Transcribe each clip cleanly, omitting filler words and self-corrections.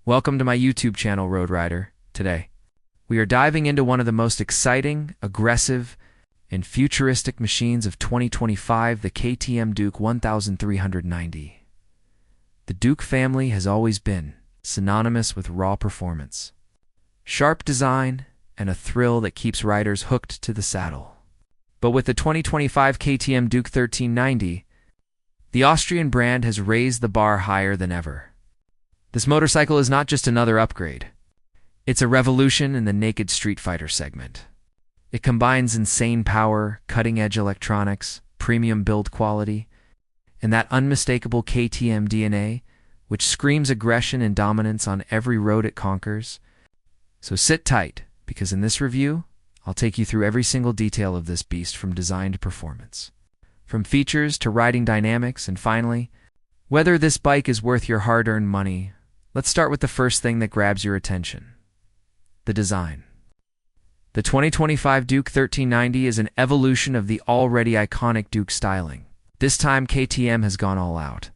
Welcome to my YouTube channel, Road Rider. Today, we are diving into one of the most exciting, aggressive, and futuristic machines of 2025, the KTM Duke 1390. The Duke family has always been synonymous with raw performance, sharp design, and a thrill that keeps riders hooked to the saddle. But with the 2025 KTM Duke 1390, the Austrian brand has raised the bar higher than ever. This motorcycle is not just another upgrade. It's a revolution in the naked Streetfighter segment. It combines insane power, cutting-edge electronics, premium build quality, and that unmistakable KTM DNA, which screams aggression and dominance on every road it conquers. So sit tight, because in this review, I'll take you through every single detail of this beast, from design to performance, from features to riding dynamics, and finally, whether this bike is worth your hard-earned money. Let's start with the first thing that grabs your attention: the design. The 2025 Duke 1390 is an evolution of the already iconic Duke styling. This time, KTM has gone all out.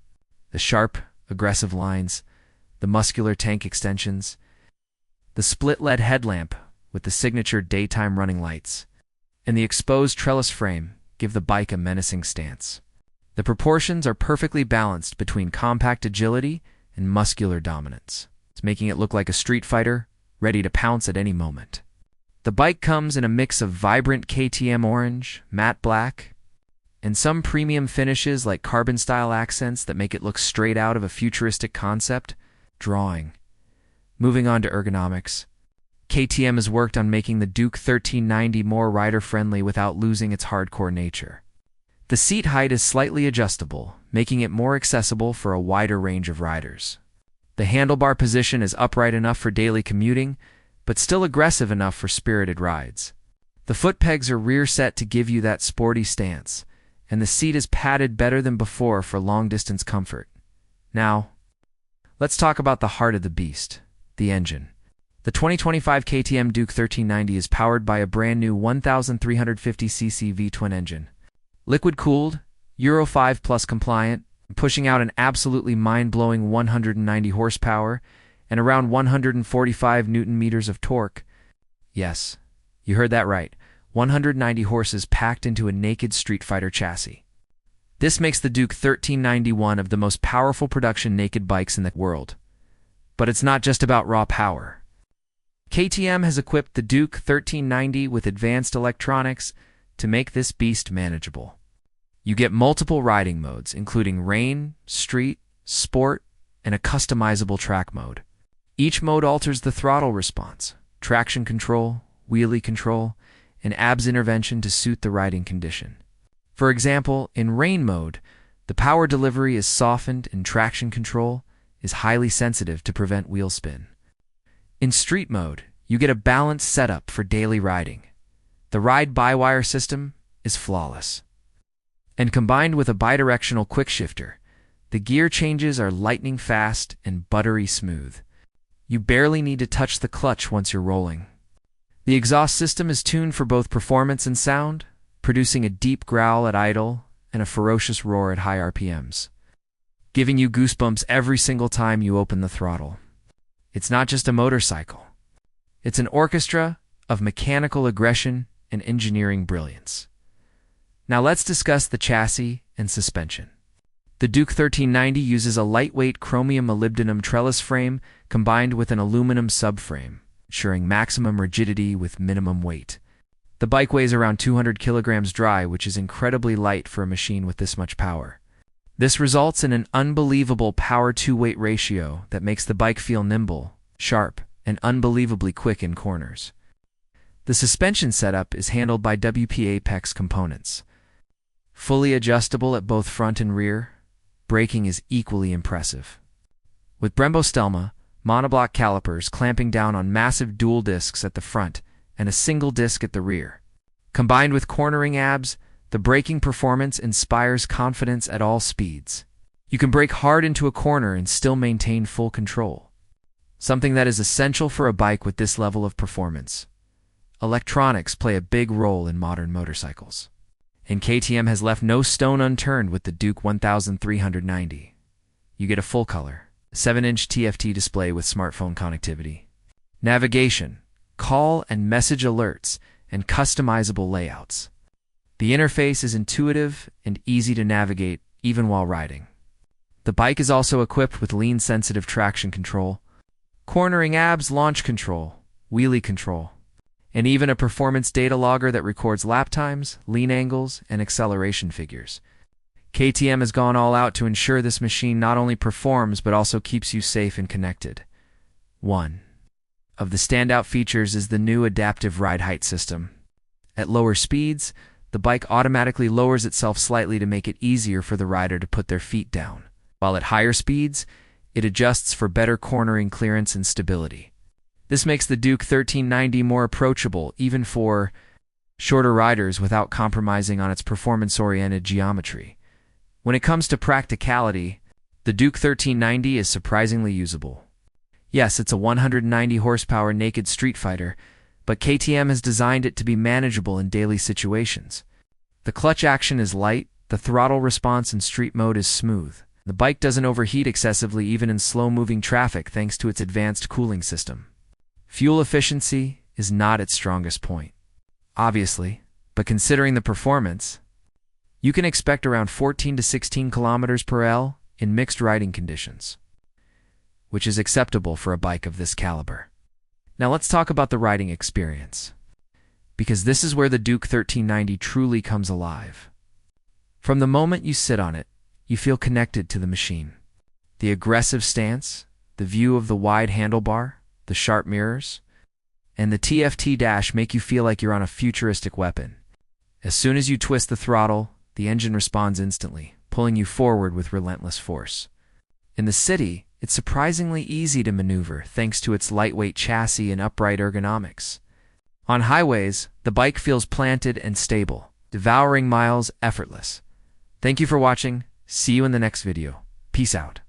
The sharp, aggressive lines, the muscular tank extensions, the split-LED headlamp with the signature daytime running lights, and the exposed trellis frame give the bike a menacing stance. The proportions are perfectly balanced between compact agility and muscular dominance. It's making it look like a street fighter, ready to pounce at any moment. The bike comes in a mix of vibrant KTM orange, matte black, and some premium finishes like carbon-style accents that make it look straight out of a futuristic concept drawing. Moving on to ergonomics, KTM has worked on making the Duke 1390 more rider-friendly without losing its hardcore nature. The seat height is slightly adjustable, making it more accessible for a wider range of riders. The handlebar position is upright enough for daily commuting, but still aggressive enough for spirited rides. The foot pegs are rear set to give you that sporty stance, and the seat is padded better than before for long-distance comfort. Now, let's talk about the heart of the beast, the engine. The 2025 KTM Duke 1390 is powered by a brand new 1350cc V-twin engine. Liquid-cooled, Euro 5 Plus compliant, pushing out an absolutely mind-blowing 190 horsepower and around 145 newton-meters of torque. Yes, you heard that right, 190 horses packed into a naked Street Fighter chassis. This makes the Duke 1390 one of the most powerful production naked bikes in the world. But it's not just about raw power. KTM has equipped the Duke 1390 with advanced electronics to make this beast manageable. You get multiple riding modes, including rain, street, sport, and a customizable track mode. Each mode alters the throttle response, traction control, wheelie control, and ABS intervention to suit the riding condition. For example, in rain mode, the power delivery is softened and traction control is highly sensitive to prevent wheel spin. In street mode, you get a balanced setup for daily riding. The ride-by-wire system is flawless. And combined with a bidirectional quick shifter, the gear changes are lightning fast and buttery smooth. You barely need to touch the clutch once you're rolling. The exhaust system is tuned for both performance and sound, producing a deep growl at idle and a ferocious roar at high RPMs, giving you goosebumps every single time you open the throttle. It's not just a motorcycle. It's an orchestra of mechanical aggression and engineering brilliance. Now let's discuss the chassis and suspension. The Duke 1390 uses a lightweight chromium molybdenum trellis frame combined with an aluminum subframe, ensuring maximum rigidity with minimum weight. The bike weighs around 200 kilograms dry, which is incredibly light for a machine with this much power. This results in an unbelievable power-to-weight ratio that makes the bike feel nimble, sharp, and unbelievably quick in corners. The suspension setup is handled by WP Apex components. Fully adjustable at both front and rear, braking is equally impressive. With Brembo Stelma, monoblock calipers clamping down on massive dual discs at the front and a single disc at the rear. Combined with cornering ABS, the braking performance inspires confidence at all speeds. You can brake hard into a corner and still maintain full control, something that is essential for a bike with this level of performance. Electronics play a big role in modern motorcycles, and KTM has left no stone unturned with the Duke 1390. You get a full color, 7-inch TFT display with smartphone connectivity. Navigation, call and message alerts, and customizable layouts. The interface is intuitive and easy to navigate even while riding. The bike is also equipped with lean-sensitive traction control, cornering ABS launch control, wheelie control, and even a performance data logger that records lap times, lean angles, and acceleration figures. KTM has gone all out to ensure this machine not only performs but also keeps you safe and connected. One of the standout features is the new adaptive ride height system. At lower speeds, the bike automatically lowers itself slightly to make it easier for the rider to put their feet down, while at higher speeds, it adjusts for better cornering clearance and stability. This makes the Duke 1390 more approachable even for shorter riders without compromising on its performance-oriented geometry. When it comes to practicality, the Duke 1390 is surprisingly usable. Yes, it's a 190 horsepower naked Streetfighter, but KTM has designed it to be manageable in daily situations. The clutch action is light, the throttle response in street mode is smooth. The bike doesn't overheat excessively even in slow-moving traffic thanks to its advanced cooling system. Fuel efficiency is not its strongest point, obviously, but considering the performance, you can expect around 14 to 16 kilometers per L in mixed riding conditions, which is acceptable for a bike of this caliber. Now let's talk about the riding experience, because this is where the Duke 1390 truly comes alive. From the moment you sit on it, you feel connected to the machine. The aggressive stance, the view of the wide handlebar, the sharp mirrors, and the TFT dash make you feel like you're on a futuristic weapon. As soon as you twist the throttle, the engine responds instantly, pulling you forward with relentless force. In the city, it's surprisingly easy to maneuver thanks to its lightweight chassis and upright ergonomics. On highways, the bike feels planted and stable, devouring miles effortless. Thank you for watching. See you in the next video. Peace out.